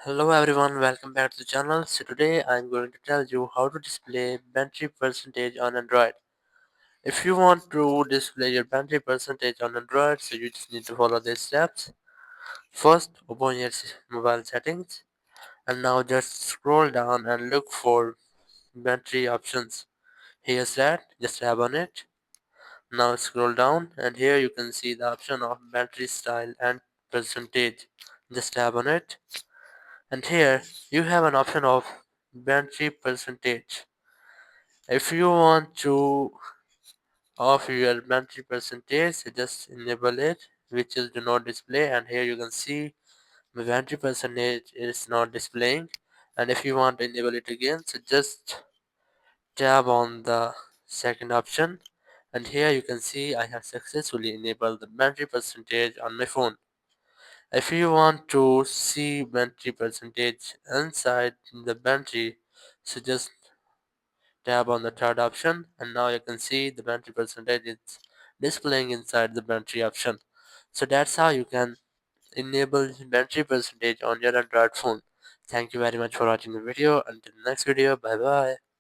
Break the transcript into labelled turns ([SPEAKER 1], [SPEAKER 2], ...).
[SPEAKER 1] Hello everyone, welcome back to the channel. So today I'm going to tell you how to display battery percentage on Android. If you want to display your battery percentage on Android, so you just need to follow these steps. First, open your mobile settings and now just scroll down and look for battery options. Here's that, just tap on it. Now scroll down and here you can see the option of battery style and percentage. Just tap on it. And here you have an option of battery percentage. If you want to off your battery percentage, just enable it, which is do not display. And here you can see the battery percentage is not displaying. And if you want to enable it again, so just tap on the second option. And here you can see I have successfully enabled the battery percentage on my phone. If you want to see battery percentage inside the battery, so just tap on the third option and now you can see the battery percentage is displaying inside the battery option. So that's how you can enable battery percentage on your Android phone. Thank you very much for watching the video. Until the next video, bye bye.